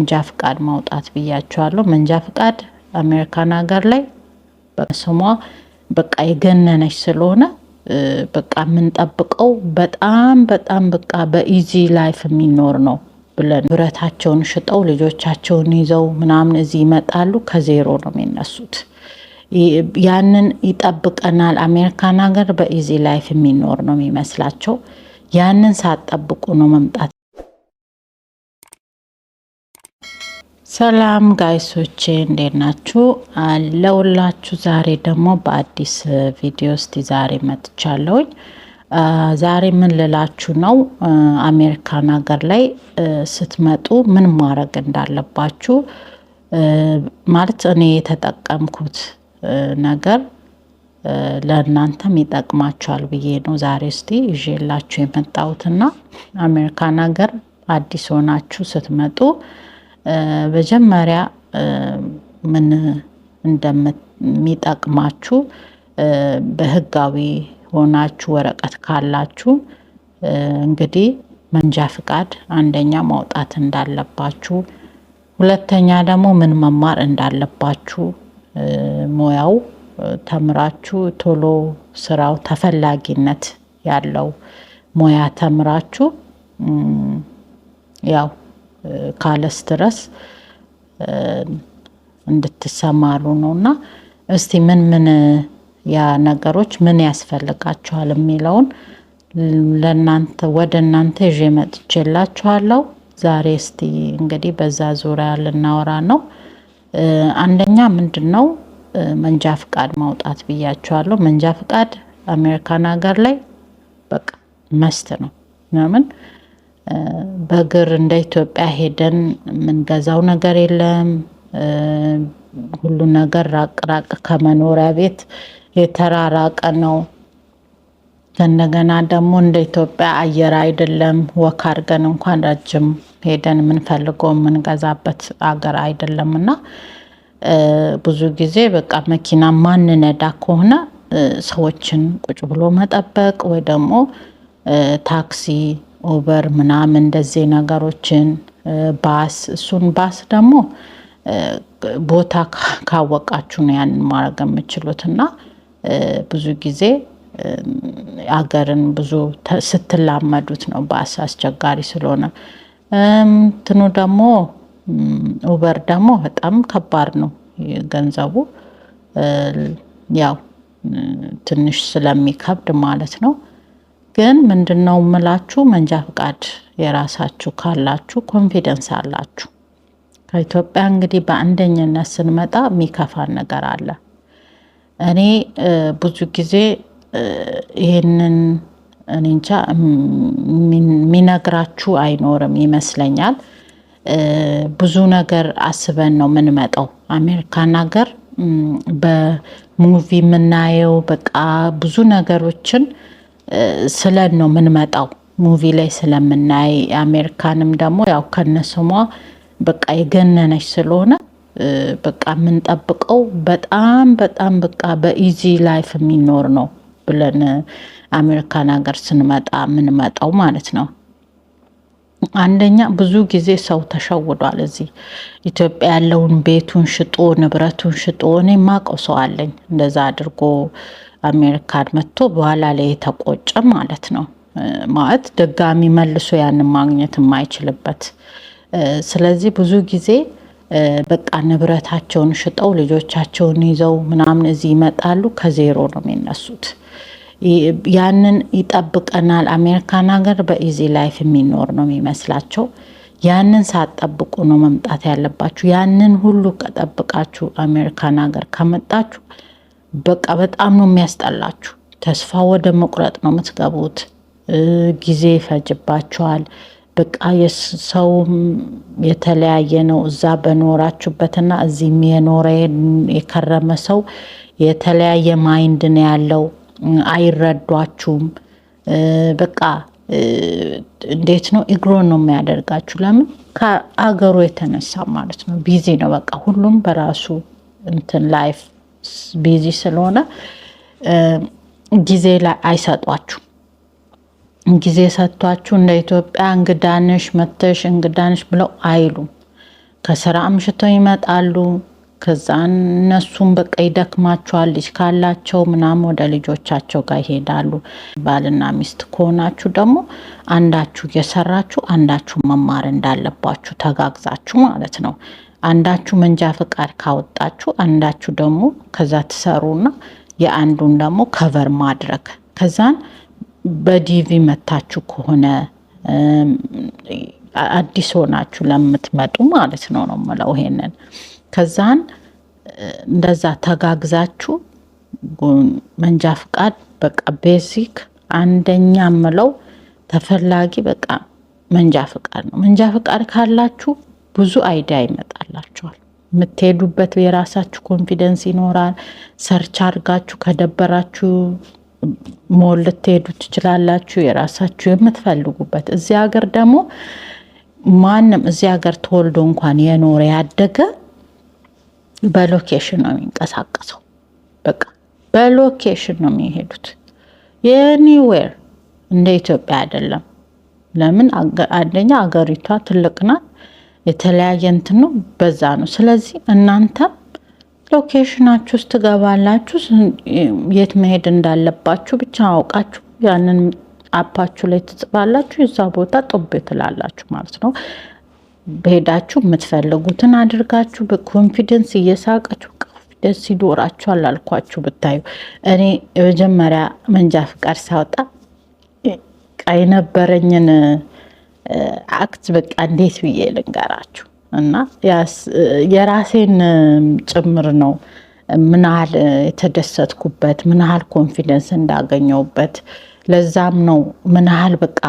መንጃ ፍቃድ ማውጣት ብያቸዋለሁ። መንጃ ፍቃድ አሜሪካን ሀገር ላይ በስሟ በቃ የገነነች ስለሆነ በቃ የምንጠብቀው በጣም በቃ በኢዚ ላይፍ የሚኖር ነው ብለን ብረታቸውን ሽጠው ልጆቻቸውን ይዘው ምናምን እዚህ ይመጣሉ። ከዜሮ ነው የሚነሱት። ያንን ይጠብቀናል። አሜሪካን ሀገር በኢዚ ላይፍ የሚኖር ነው የሚመስላቸው። ያንን ሳትጠብቁ ነው መምጣት። ሰላም ጋይሶቼ እንዴት ናችሁ? አለሁላችሁ። ዛሬ ደግሞ በአዲስ ቪዲዮ እስቲ ዛሬ መጥቻለሁኝ። ዛሬ ምን ልላችሁ ነው፣ አሜሪካን ሀገር ላይ ስትመጡ ምን ማድረግ እንዳለባችሁ ማለት እኔ የተጠቀምኩት ነገር ለእናንተም ይጠቅማችኋል ብዬ ነው ዛሬ እስቲ ይዤላችሁ የመጣሁትና አሜሪካን ሀገር አዲስ ሆናችሁ ስትመጡ መጀመሪያ ምን እንደሚጠቅማችሁ በህጋዊ ሆናችሁ ወረቀት ካላችሁ እንግዲህ መንጃ ፍቃድ አንደኛ ማውጣት እንዳለባችሁ፣ ሁለተኛ ደግሞ ምን መማር እንዳለባችሁ ሙያው ተምራችሁ ቶሎ ስራው ተፈላጊነት ያለው ሙያ ተምራችሁ ያው ካለ ስትረስ እንድትሰማሩ ነውና እስቲ ምን ያ ነገሮች ምን ያስፈልጋችኋል የሚለውን ለናንተ ወደ እናንተ ይዤ መጥቼላችኋለሁ ዛሬ። እስቲ እንግዲህ በዛ ዙሪያ ልናወራ ነው። አንደኛ ምንድነው መንጃ ፍቃድ ማውጣት ብያችኋለሁ። መንጃ ፍቃድ አሜሪካን ሀገር ላይ በቃ መስት ነው። ምናምን በእግር እንደ ኢትዮጵያ ሄደን የምንገዛው ነገር የለም። ሁሉ ነገር ራቅ ከመኖሪያ ቤት የተራራቀ ነው። እንደገና ደግሞ እንደ ኢትዮጵያ አየር አይደለም። ወክ አድርገን እንኳን ረጅም ሄደን የምንፈልገው የምንገዛበት አገር አይደለምና ብዙ ጊዜ በቃ መኪና ማንነዳ ከሆነ ሰዎችን ቁጭ ብሎ መጠበቅ ወይ ደግሞ ታክሲ፣ ኡበር ምናምን እንደዚህ ነገሮችን ባስ፣ እሱን ባስ ደግሞ ቦታ ካወቃችሁ ነው ያንን ማድረግ የምችሉትና ብዙ ጊዜ አገርን ብዙ ስትላመዱት ነው ባስ አስቸጋሪ ስለሆነ። እንትኑ ደግሞ ኡበር ደግሞ በጣም ከባድ ነው ገንዘቡ፣ ያው ትንሽ ስለሚከብድ ማለት ነው። ግን ምንድነው ምላችሁ መንጃ ፍቃድ የራሳችሁ ካላችሁ ኮንፊደንስ አላችሁ። ከኢትዮጵያ እንግዲህ በአንደኝነት ስንመጣ የሚከፋን ነገር አለ። እኔ ብዙ ጊዜ ይሄንን እኔ እንጃ የሚነግራችሁ አይኖርም ይመስለኛል። ብዙ ነገር አስበን ነው የምንመጣው አሜሪካን ሀገር። በሙቪ የምናየው በቃ ብዙ ነገሮችን ስለን ነው የምንመጣው ሙቪ ላይ ስለምናይ። አሜሪካንም ደግሞ ያው ከነስሟ በቃ የገነነች ስለሆነ በቃ የምንጠብቀው በጣም በቃ በኢዚ ላይፍ የሚኖር ነው ብለን አሜሪካን ሀገር ስንመጣ የምንመጣው ማለት ነው። አንደኛ ብዙ ጊዜ ሰው ተሸውዷል። እዚህ ኢትዮጵያ ያለውን ቤቱን ሽጦ ንብረቱን ሽጦ፣ እኔ የማውቀው ሰው አለኝ እንደዛ አድርጎ አሜሪካን መጥቶ በኋላ ላይ የተቆጨ ማለት ነው። ማለት ድጋሚ መልሶ ያንን ማግኘት የማይችልበት። ስለዚህ ብዙ ጊዜ በቃ ንብረታቸውን ሽጠው ልጆቻቸውን ይዘው ምናምን እዚህ ይመጣሉ። ከዜሮ ነው የሚነሱት። ያንን ይጠብቀናል። አሜሪካን ሀገር በኢዚ ላይፍ የሚኖር ነው የሚመስላቸው። ያንን ሳትጠብቁ ነው መምጣት ያለባችሁ። ያንን ሁሉ ከጠብቃችሁ አሜሪካን ሀገር ከመጣችሁ በቃ በጣም ነው የሚያስጠላችሁ። ተስፋ ወደ መቁረጥ ነው የምትገቡት። ጊዜ ይፈጅባችኋል። በቃ የሰውም የተለያየ ነው። እዛ በኖራችሁበትና እዚህም የኖረ የከረመ ሰው የተለያየ ማይንድ ነው ያለው። አይረዷችሁም። በቃ እንዴት ነው ኢግኖር ነው የሚያደርጋችሁ። ለምን? ከአገሩ የተነሳ ማለት ነው። ቢዚ ነው በቃ ሁሉም በራሱ እንትን ላይፍ ቢዚ ስለሆነ ጊዜ ላይ አይሰጧችሁ። ጊዜ ሰጥቷችሁ እንደ ኢትዮጵያ እንግዳነሽ መተሽ እንግዳነሽ ብለው አይሉም። ከስራ አምሽተው ይመጣሉ። ከዛ እነሱም በቃ ይደክማቸዋል። ልጅ ካላቸው ምናምን ወደ ልጆቻቸው ጋር ይሄዳሉ። ባልና ሚስት ከሆናችሁ ደግሞ አንዳችሁ እየሰራችሁ አንዳችሁ መማር እንዳለባችሁ ተጋግዛችሁ ማለት ነው። አንዳችሁ መንጃ ፈቃድ ካወጣችሁ አንዳችሁ ደግሞ ከዛ ትሰሩና የአንዱን ደግሞ ከቨር ማድረግ ከዛን በዲቪ መታችሁ ከሆነ አዲስ ሆናችሁ ለምትመጡ ማለት ነው የምለው ይሄንን ከዛን እንደዛ ተጋግዛችሁ መንጃ ፈቃድ በቃ ቤዚክ አንደኛ ምለው ተፈላጊ በቃ መንጃ ፈቃድ ነው። መንጃ ፈቃድ ካላችሁ ብዙ አይዲያ ይመጣላችኋል። የምትሄዱበት የራሳችሁ ኮንፊደንስ ይኖራል። ሰርች አድርጋችሁ ከደበራችሁ ሞል ልትሄዱ ትችላላችሁ። የራሳችሁ የምትፈልጉበት እዚህ ሀገር ደግሞ ማንም እዚህ ሀገር ተወልዶ እንኳን የኖረ ያደገ በሎኬሽን ነው የሚንቀሳቀሰው። በቃ በሎኬሽን ነው የሚሄዱት። ኤኒዌር እንደ ኢትዮጵያ አይደለም። ለምን አንደኛ ሀገሪቷ ትልቅ ናት፣ የተለያየ እንትን ነው፣ በዛ ነው። ስለዚህ እናንተ ሎኬሽናችሁ ውስጥ ትገባላችሁ። የት መሄድ እንዳለባችሁ ብቻ አውቃችሁ ያንን አፓችሁ ላይ ትጽፋላችሁ። የዛ ቦታ ጦብ ትላላችሁ ማለት ነው። በሄዳችሁ የምትፈልጉትን አድርጋችሁ በኮንፊደንስ እየሳቃችሁ ኮንፊደንስ ይኖራችኋል አልኳችሁ። ብታዩ እኔ የመጀመሪያ መንጃ ፍቃድ ሳወጣ የነበረኝን አክት በቃ እንዴት ብዬ ልንገራችሁ እና የራሴን ጭምር ነው ምን ያህል የተደሰትኩበት ምን ያህል ኮንፊደንስ እንዳገኘውበት። ለዛም ነው ምን ያህል በቃ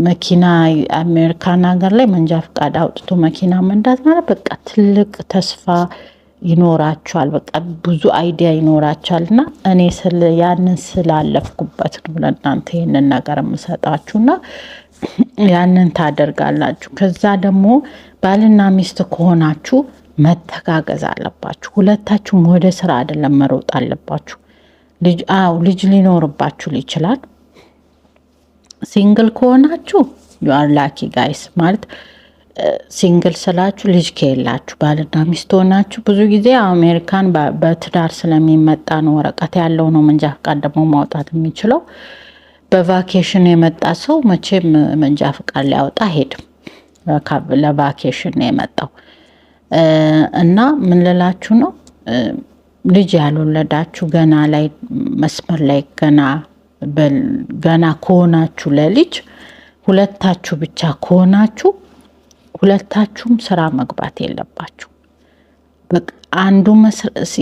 መኪና አሜሪካን ሀገር ላይ መንጃ ፈቃድ አውጥቶ መኪና መንዳት ማለት በቃ ትልቅ ተስፋ ይኖራቸዋል። በቃ ብዙ አይዲያ ይኖራቸዋል። እና እኔ ያንን ስላለፍኩበት ነው ለእናንተ ይህንን ነገር የምሰጣችሁና ያንን ታደርጋላችሁ። ከዛ ደግሞ ባልና ሚስት ከሆናችሁ መተጋገዝ አለባችሁ። ሁለታችሁም ወደ ስራ አይደለም መሮጥ አለባችሁ። ልጅ ሊኖርባችሁ ይችላል። ሲንግል ከሆናችሁ ዩ አር ላኪ ጋይስ። ማለት ሲንግል ስላችሁ ልጅ ከሌላችሁ ባልና ሚስት ሆናችሁ ብዙ ጊዜ አሜሪካን በትዳር ስለሚመጣ ነው። ወረቀት ያለው ነው መንጃ ፈቃድ ደግሞ ማውጣት የሚችለው። በቫኬሽን የመጣ ሰው መቼም መንጃ ፈቃድ ሊያወጣ ሄድም። ለቫኬሽን ነው የመጣው እና ምን ልላችሁ ነው ልጅ ያልወለዳችሁ ገና ላይ መስመር ላይ ገና ከሆናችሁ ለልጅ ሁለታችሁ ብቻ ከሆናችሁ ሁለታችሁም ስራ መግባት የለባችሁ። በቃ አንዱ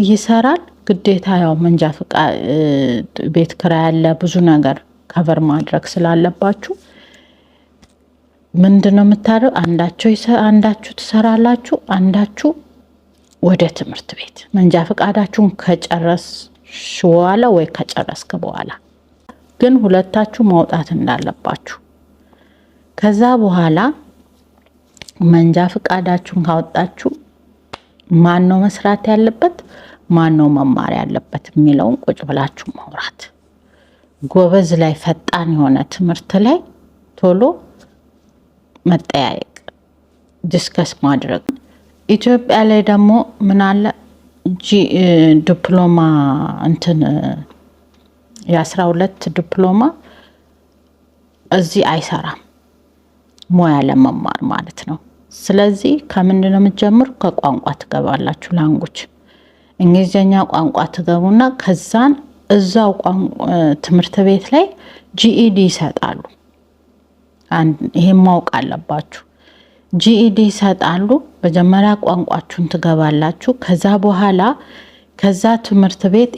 ይሰራል ግዴታ ያው መንጃ ፈቃድ ቤት ኪራይ ያለ ብዙ ነገር ከቨር ማድረግ ስላለባችሁ ምንድነው የምታደርጉ? አንዳችሁ ትሰራላችሁ፣ አንዳችሁ ወደ ትምህርት ቤት መንጃ ፈቃዳችሁን ከጨረስሽ በኋላ ወይ ከጨረስክ በኋላ ግን ሁለታችሁ ማውጣት እንዳለባችሁ። ከዛ በኋላ መንጃ ፈቃዳችሁን ካወጣችሁ ማን ነው መስራት ያለበት ማን ነው መማር ያለበት የሚለውን ቁጭ ብላችሁ ማውራት። ጎበዝ ላይ ፈጣን የሆነ ትምህርት ላይ ቶሎ መጠያየቅ ዲስከስ ማድረግ። ኢትዮጵያ ላይ ደግሞ ምን አለ ዲፕሎማ እንትን የ12 ዲፕሎማ እዚህ አይሰራም፣ ሙያ ለመማር ማለት ነው። ስለዚህ ከምንድን ነው የምትጀምሩ? ከቋንቋ ትገባላችሁ። ላንጉጅ እንግሊዝኛ ቋንቋ ትገቡና ከዛን እዛው ትምህርት ቤት ላይ ጂኢዲ ይሰጣሉ። ይሄን ማወቅ አለባችሁ። ጂኢዲ ይሰጣሉ። መጀመሪያ ቋንቋችሁን ትገባላችሁ። ከዛ በኋላ ከዛ ትምህርት ቤት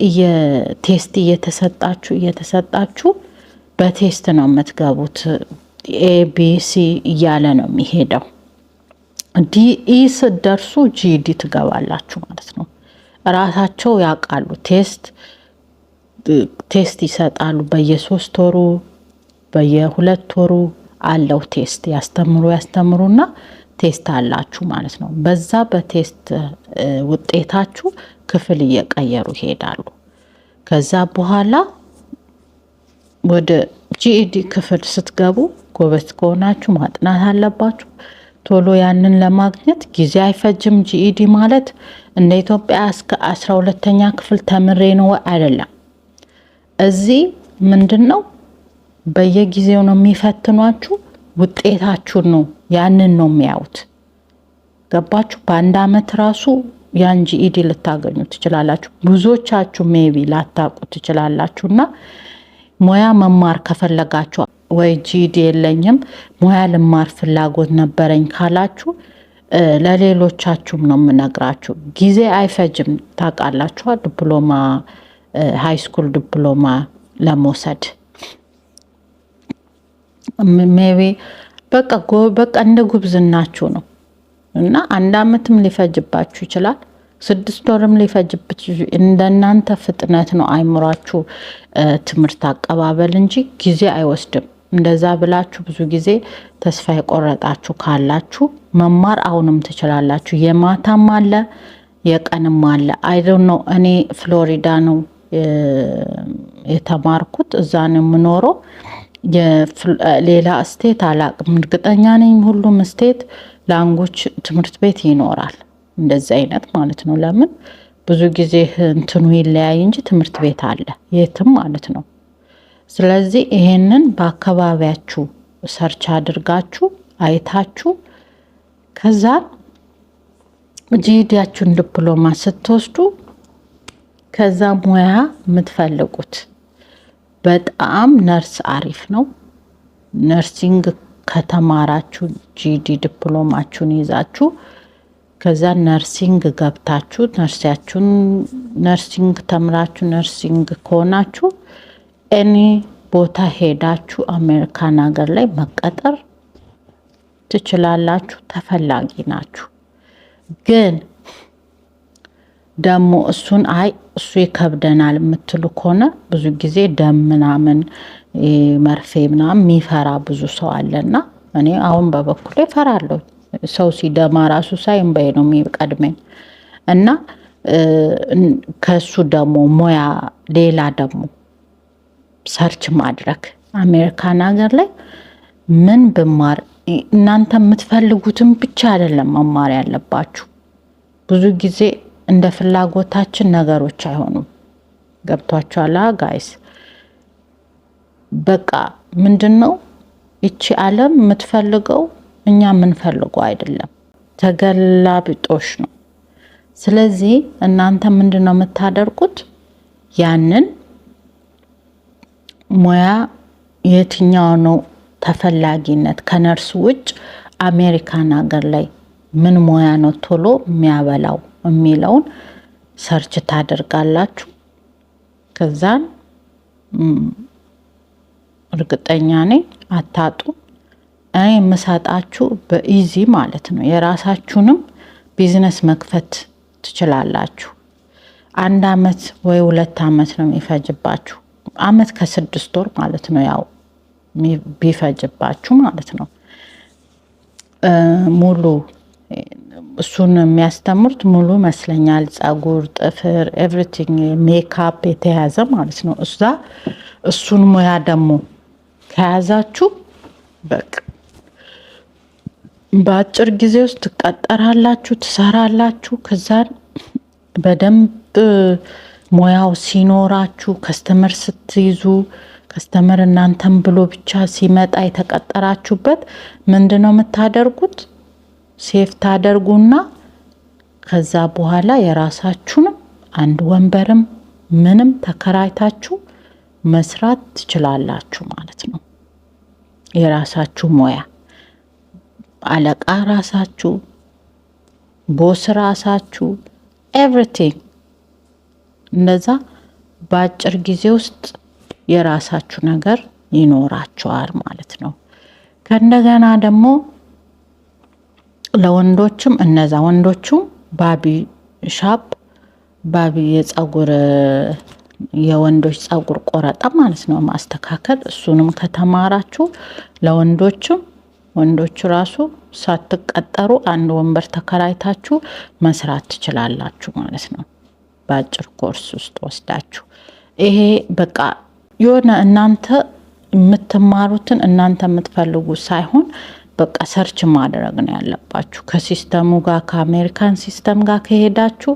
ቴስት እየተሰጣችሁ በቴስት ነው የምትገቡት። ኤቢሲ እያለ ነው የሚሄደው። ዲኢ ስትደርሱ ጂዲ ትገባላችሁ ማለት ነው። ራሳቸው ያውቃሉ። ቴስት ይሰጣሉ። በየ3 ወሩ በየ2 ወሩ አለው ቴስት ያስተምሩና ቴስት አላችሁ ማለት ነው። በዛ በቴስት ውጤታችሁ ክፍል እየቀየሩ ይሄዳሉ። ከዛ በኋላ ወደ ጂኢዲ ክፍል ስትገቡ ጎበዝ ከሆናችሁ ማጥናት አለባችሁ። ቶሎ ያንን ለማግኘት ጊዜ አይፈጅም። ጂኢዲ ማለት እንደ ኢትዮጵያ እስከ 12ኛ ክፍል ተምሬ ነው አይደለም። እዚህ ምንድነው በየጊዜው ነው የሚፈትኗችሁ፣ ውጤታችሁን ነው ያንን ነው የሚያዩት። ገባችሁ? በአንድ አመት ራሱ ያን ጂኢዲ ልታገኙ ትችላላችሁ። ብዙዎቻችሁ ሜቢ ላታውቁ ትችላላችሁና ሙያ መማር ከፈለጋችሁ ወይ ጂኢዲ የለኝም ሙያ ልማር ፍላጎት ነበረኝ ካላችሁ ለሌሎቻችሁም ነው የምነግራችሁ። ጊዜ አይፈጅም። ታውቃላችሁ ዲፕሎማ ሃይ ስኩል ዲፕሎማ ለመውሰድ ሜቢ በቃ እንደ ጉብዝናችሁ ነው እና አንድ አመትም ሊፈጅባችሁ ይችላል። 6 ወርም ሊፈጅባችሁ እንደናንተ ፍጥነት ነው አይምሯችሁ ትምህርት አቀባበል እንጂ ጊዜ አይወስድም። እንደዛ ብላችሁ ብዙ ጊዜ ተስፋ የቆረጣችሁ ካላችሁ መማር አሁንም ትችላላችሁ። የማታም አለ የቀንም አለ። አይ ዶንት ኖ እኔ ፍሎሪዳ ነው የተማርኩት፣ እዛ ነው የምኖረው። ሌላ ስቴት አላቅም፣ እርግጠኛ ነኝ ሁሉም ስቴት ላንጉጅ ትምህርት ቤት ይኖራል እንደዚህ አይነት ማለት ነው። ለምን ብዙ ጊዜ እንትኑ ይለያይ እንጂ ትምህርት ቤት አለ የትም ማለት ነው። ስለዚህ ይሄንን በአካባቢያችሁ ሰርች አድርጋችሁ አይታችሁ ከዛ ጂኢዲያችሁን ዲፕሎማ ስትወስዱ ከዛ ሙያ የምትፈልጉት በጣም ነርስ አሪፍ ነው። ነርሲንግ ከተማራችሁ ጂኢዲ ዲፕሎማችሁን ይዛችሁ ከዛ ነርሲንግ ገብታችሁ ነርሲንግ ተምራችሁ ነርሲንግ ከሆናችሁ ኤኒ ቦታ ሄዳችሁ አሜሪካን ሀገር ላይ መቀጠር ትችላላችሁ። ተፈላጊ ናችሁ። ግን ደግሞ እሱ ይከብደናል የምትሉ ከሆነ ብዙ ጊዜ ደም ምናምን መርፌ ምናምን የሚፈራ ብዙ ሰው አለና እኔ አሁን በበኩሌ እፈራለሁ። ሰው ሲደማ ራሱ ሳይ እምባዬ ነው የሚቀድመኝ እና ከሱ ደግሞ ሙያ ሌላ ደግሞ ሰርች ማድረግ አሜሪካን ሀገር ላይ ምን ብማር እናንተ የምትፈልጉትን ብቻ አይደለም መማር ያለባችሁ። ብዙ ጊዜ እንደ ፍላጎታችን ነገሮች አይሆኑም። ገብቷችኋል ጋይስ? በቃ ምንድነው እቺ ዓለም የምትፈልገው እኛ የምንፈልገው አይደለም፣ ተገላብጦሽ ነው። ስለዚህ እናንተ ምንድነው የምታደርጉት? ያንን ሙያ የትኛው ነው ተፈላጊነት ከነርስ ውጭ አሜሪካን ሀገር ላይ ምን ሙያ ነው ቶሎ የሚያበላው የሚለውን ሰርች ታደርጋላችሁ። ከዛን እርግጠኛ ነኝ አታጡ። እኔ የምሰጣችሁ በኢዚ ማለት ነው። የራሳችሁንም ቢዝነስ መክፈት ትችላላችሁ። 1 አመት ወይ 2 አመት ነው የሚፈጅባችሁ። አመት ከ6 ወር ማለት ነው ያው ቢፈጅባችሁ ማለት ነው። ሙሉ እሱን የሚያስተምሩት ሙሉ መስለኛል። ጸጉር፣ ጥፍር፣ ኤቭሪቲንግ ሜካፕ የተያዘ ማለት ነው። እሱን ሙያ ደግሞ ከያዛችሁ በቃ በአጭር ጊዜ ውስጥ ትቀጠራላችሁ፣ ትሰራላችሁ። ከዛን በደንብ ሙያው ሲኖራችሁ ከስተመር ስትይዙ ከስተመር እናንተም ብሎ ብቻ ሲመጣ የተቀጠራችሁበት ምንድነው የምታደርጉት? ሴፍ ታደርጉና ከዛ በኋላ የራሳችሁንም አንድ ወንበርም ምንም ተከራይታችሁ መስራት ትችላላችሁ ማለት ነው። የራሳችሁ ሙያ አለቃ ራሳችሁ፣ ቦስ ራሳችሁ፣ ኤቭሪቲንግ እንደዛ በአጭር ጊዜ ውስጥ የራሳችሁ ነገር ይኖራችኋል ማለት ነው። ከእንደገና ደግሞ ለወንዶችም እነዛ ወንዶቹም ባቢ ሻፕ ባቢ የጸጉር የወንዶች ጸጉር ቆረጣ ማለት ነው ማስተካከል። እሱንም ከተማራችሁ ለወንዶችም ወንዶቹ ራሱ ሳትቀጠሩ አንድ ወንበር ተከራይታችሁ መስራት ትችላላችሁ ማለት ነው በአጭር ኮርስ ውስጥ ወስዳችሁ። ይሄ በቃ የሆነ እናንተ የምትማሩትን እናንተ የምትፈልጉ ሳይሆን በቃ ሰርች ማድረግ ነው ያለባችሁ። ከሲስተሙ ጋር ከአሜሪካን ሲስተም ጋር ከሄዳችሁ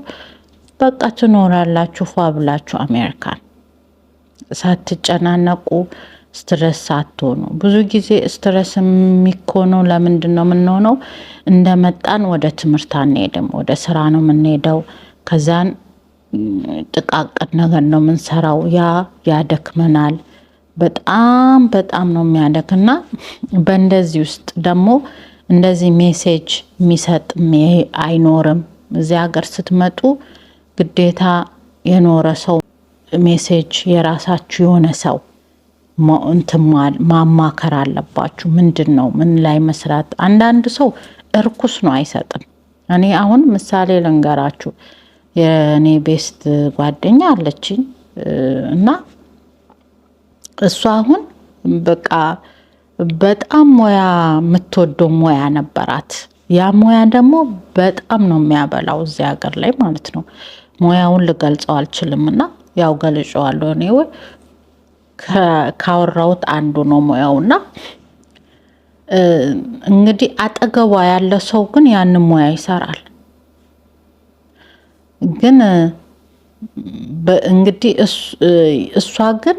በቃ ትኖራላችሁ ፏ ብላችሁ አሜሪካን ሳትጨናነቁ ስትረስ ሳትሆኑ። ብዙ ጊዜ ስትረስ የሚኮነው ለምንድን ነው የምንሆነው? እንደመጣን ወደ ትምህርት አንሄድም፣ ወደ ስራ ነው የምንሄደው። ከዛን ጥቃቅን ነገር ነው የምንሰራው። ያደክመናል። በጣም ነው የሚያደክና በእንደዚህ ውስጥ ደግሞ እንደዚህ ሜሴጅ የሚሰጥ አይኖርም። እዚህ ሀገር ስትመጡ ግዴታ የኖረ ሰው ሜሴጅ የራሳችሁ የሆነ ሰው ማማከር አለባችሁ። ምንድን ነው ምን ላይ መስራት። አንዳንድ ሰው እርኩስ ነው አይሰጥም። እኔ አሁን ምሳሌ ልንገራችሁ። የእኔ ቤስት ጓደኛ አለችኝ እና እሷ አሁን በቃ በጣም ሙያ የምትወደው ሙያ ነበራት። ያ ሙያ ደግሞ በጣም ነው የሚያበላው እዚህ ሀገር ላይ ማለት ነው። ሙያውን ልገልጸው አልችልም እና ያው ገልጸዋለሁ እኔ ካወራሁት አንዱ ነው ሙያውና እንግዲህ አጠገቧ ያለ ሰው ግን ያንን ሙያ ይሰራል። ግን እንግዲህ እሷ ግን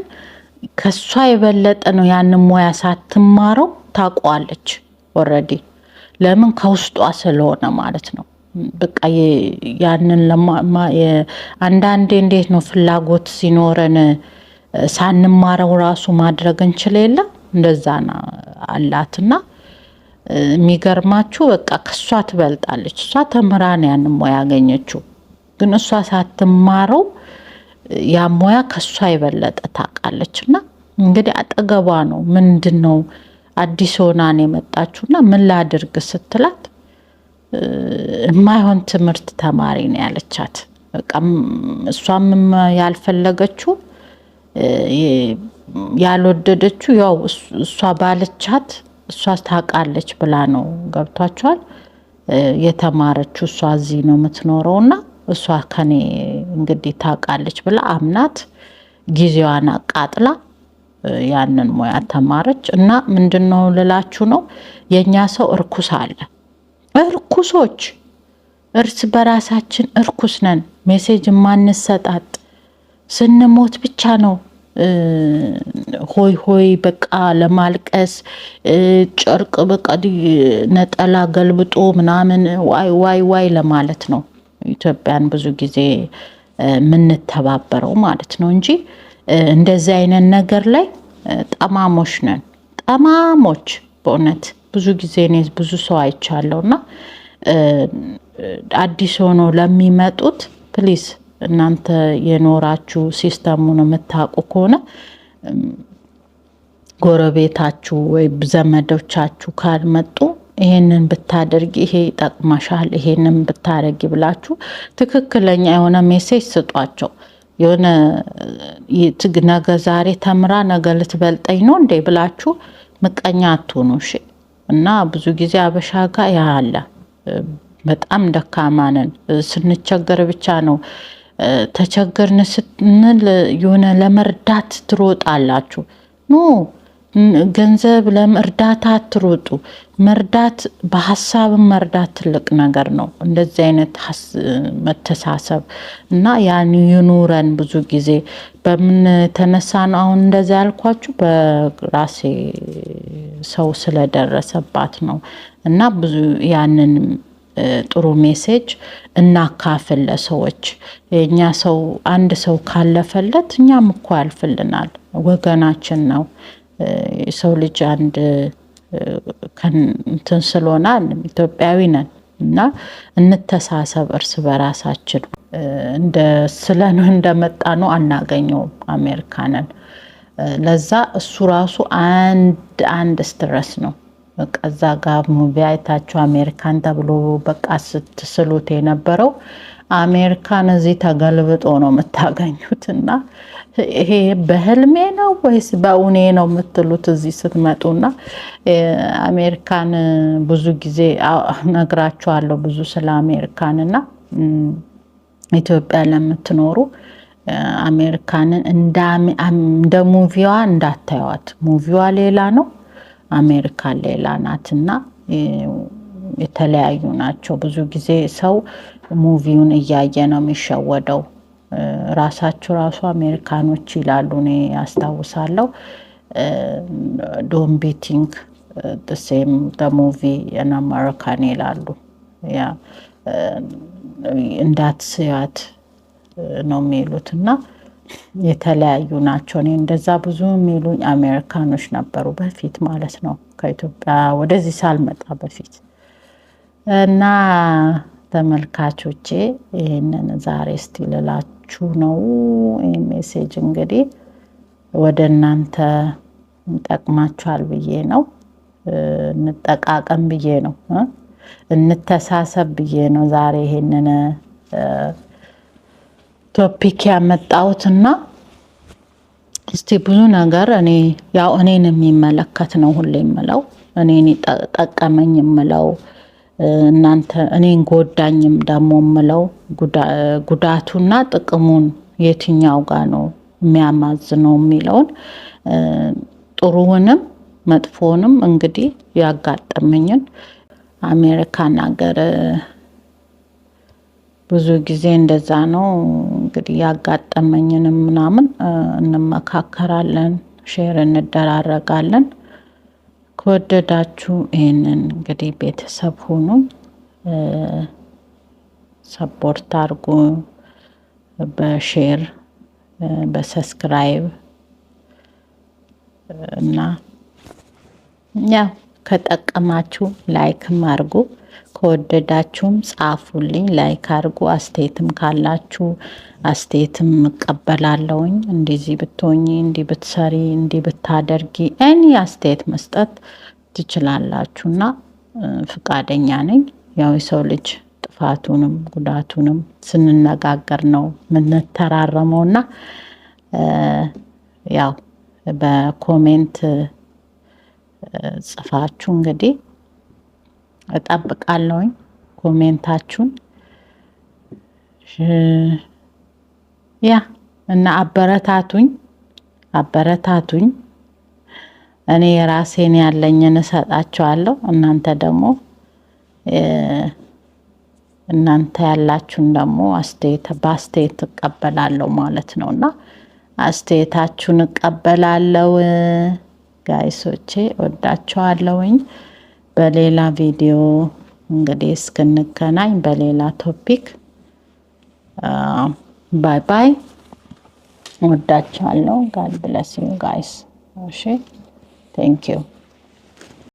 ከሷ የበለጠ ነው ያንን ሙያ ሳትማረው ታውቋለች ኦልሬዲ። ለምን ከውስጧ ስለሆነ ማለት ነው። በቃ ያንን አንዳንዴ እንዴት ነው ፍላጎት ሲኖረን ሳንማረው ራሱ ማድረግ እንችል የለ እንደዛ አላትና የሚገርማችሁ በቃ ከሷ ትበልጣለች። እሷ ተምራን ያንን ሙያ ያገኘችው፣ ግን እሷ ሳትማረው ያ ሙያ ከሷ የበለጠ ታውቃለች። እና እንግዲህ አጠገቧ ነው ምንድነው አዲስ ሆናን የመጣችውና ምን ላድርግ ስትላት የማይሆን ትምህርት ተማሪ ነው ያለቻት። በቃ እሷም ያልፈለገችው ያልወደደችው ያው እሷ ባለቻት እሷ ታውቃለች ብላ ነው። ገብቷቸዋል። የተማረችው እሷ እዚህ ነው የምትኖረውና እሷ ከኔ እንግዲህ ታውቃለች ብላ አምናት ጊዜዋን አቃጥላ ያንን ሙያ ተማረች። እና ምንድነው ልላችሁ ነው የኛ ሰው እርኩስ አለ። እርኩሶች እርስ በራሳችን እርኩስ ነን። ሜሴጅ ማንሰጣጥ ስንሞት ብቻ ነው ሆይ ሆይ በቃ ለማልቀስ ጨርቅ በቃ ነጠላ ገልብጦ ምናምን ዋይ ዋይ ዋይ ለማለት ነው ኢትዮጵያን ብዙ ጊዜ የምንተባበረው ማለት ነው እንጂ እንደዚህ አይነት ነገር ላይ ጠማሞች ነን። ጠማሞች በእውነት ብዙ ጊዜ እኔ ብዙ ሰው አይቻለሁና አዲስ ሆኖ ለሚመጡት ፕሊዝ እናንተ የኖራችሁ ሲስተሙን የምታውቁ ከሆነ ጎረቤታችሁ ወይ ዘመዶቻችሁ ካልመጡ ይሄንን ብታደርጊ ይሄ ይጠቅማሻል፣ ይሄንን ብታደርጊ ብላችሁ ትክክለኛ የሆነ ሜሴጅ ስጧቸው። የሆነ ነገ ዛሬ ተምራ ነገ ልትበልጠኝ ነው እንዴ ብላችሁ ምቀኛ አትሆኑ እሺ። እና ብዙ ጊዜ አበሻ ጋር ያለ በጣም ደካማ ነን። ስንቸገር ብቻ ነው ተቸገርን ስንል የሆነ ለመርዳት ትሮጣላችሁ። ኖ ገንዘብ ለእርዳታ አትሮጡ። መርዳት በሀሳብ መርዳት ትልቅ ነገር ነው። እንደዚህ አይነት መተሳሰብ እና ያን ይኑረን። ብዙ ጊዜ በምን ተነሳ ነው አሁን እንደዛ ያልኳችሁ? በራሴ ሰው ስለደረሰባት ነው። እና ብዙ ያንን ጥሩ ሜሴጅ እናካፍል ለሰዎች። የኛ ሰው አንድ ሰው ካለፈለት እኛም እኮ ያልፍልናል። ወገናችን ነው። የሰው ልጅ አንድ እንትን ስለሆነ ኢትዮጵያዊ ነን እና እንተሳሰብ እርስ በራሳችን። እንደመጣ ነው አናገኘውም አሜሪካንን። ለዛ እሱ ራሱ አንድ ስትረስ ነው። በቃ እዛ ጋር ሙቪ አይታችሁ አሜሪካን ተብሎ በቃ ስትስሉት የነበረው አሜሪካን እዚህ ተገልብጦ ነው የምታገኙትና ይሄ በህልሜ ነው ወይስ በእውኔ ነው የምትሉት እዚህ ስትመጡና አሜሪካን ብዙ ጊዜ ነግራችኋለሁ ብዙ ስለ አሜሪካንና ኢትዮጵያ ለምትኖሩ አሜሪካንን እንደ ሙቪዋ እንዳታዩት። ሙቪዋ ሌላ ነው፣ አሜሪካን ሌላ ናትና የተለያዩ ናቸው። ብዙ ጊዜ ሰው ሙቪውን እያየ ነው የሚሸወደው። ራሱ አሜሪካኖች ይላሉ፣ እኔ ያስታውሳለሁ ዶንት ቢ ቲንክ the same the movie in American ይላሉ። ያ እንዳትስያት ነው የሚሉት እና የተለያዩ ናቸው። እኔ እንደዛ ብዙ የሚሉኝ አሜሪካኖች ነበሩ በፊት ማለት ነው፣ ከኢትዮጵያ ወደዚህ ሳልመጣ በፊት። እና ተመልካቾቼ ይህንን ዛሬ እስቲ ልላችሁ ነው። ይህ ሜሴጅ እንግዲህ ወደ እናንተ እንጠቅማችኋል ብዬ ነው፣ እንጠቃቀም ብዬ ነው፣ እንተሳሰብ ብዬ ነው ዛሬ ይሄንን ቶፒክ ያመጣሁትና እስቲ ብዙ ነገር እኔን የሚመለከት ነው ሁሌ የምለው፣ እኔን ጠቀመኝ የምለው፣ እናንተ እኔን ጎዳኝም ደግሞ የምለው ጉዳቱና ጥቅሙን የትኛው ጋር ነው የሚያማዝነው የሚለውን ጥሩውንም መጥፎንም እንግዲህ ያጋጠመኝን አሜሪካን ሀገር ብዙ ጊዜ እንደዛ ነው እንግዲህ ያጋጠመኝንም ምናምን እንመካከራለን፣ ሼር እንደራረጋለን። ከወደዳችሁ ይሄንን እንግዲህ ቤተሰብ ሁኑ፣ ሰፖርት አድርጉ፣ በሼር በሰብስክራይብ እና ያው ከጠቀማችሁ ላይክም አድርጉ፣ ከወደዳችሁም ጻፉልኝ፣ ላይክ አድርጉ። አስተያየትም ካላችሁ አስተያየትም እቀበላለሁኝ። እንደዚህ ብትሆኚ፣ እንዲህ ብትሰሪ፣ እንዲህ ብታደርጊ እኔ አስተያየት መስጠት ትችላላችሁና ፍቃደኛ ነኝ። ያው የሰው ልጅ ጥፋቱንም ጉዳቱንም ስንነጋገር ነው የምንተራረመውና ያው በኮሜንት ጽፋችሁ እንግዲህ እጠብቃለሁኝ ኮሜንታችሁን። ያ እና አበረታቱኝ። እኔ የራሴን ያለኝን እሰጣችኋለሁ፣ እናንተ ደግሞ እናንተ ያላችሁን ደግሞ በአስተያየት እቀበላለሁ ማለት ነውና አስተያየታችሁን እቀበላለሁ። ጋይሶቼ ወዳችኋለሁኝ። በሌላ ቪዲዮ እንግዲህ እስክንገናኝ በሌላ ቶፒክ ባይ ባይ። ወዳችኋለሁ። ጋድ ብለስ ዩ ጋይስ። እሺ ቴንክ ዩ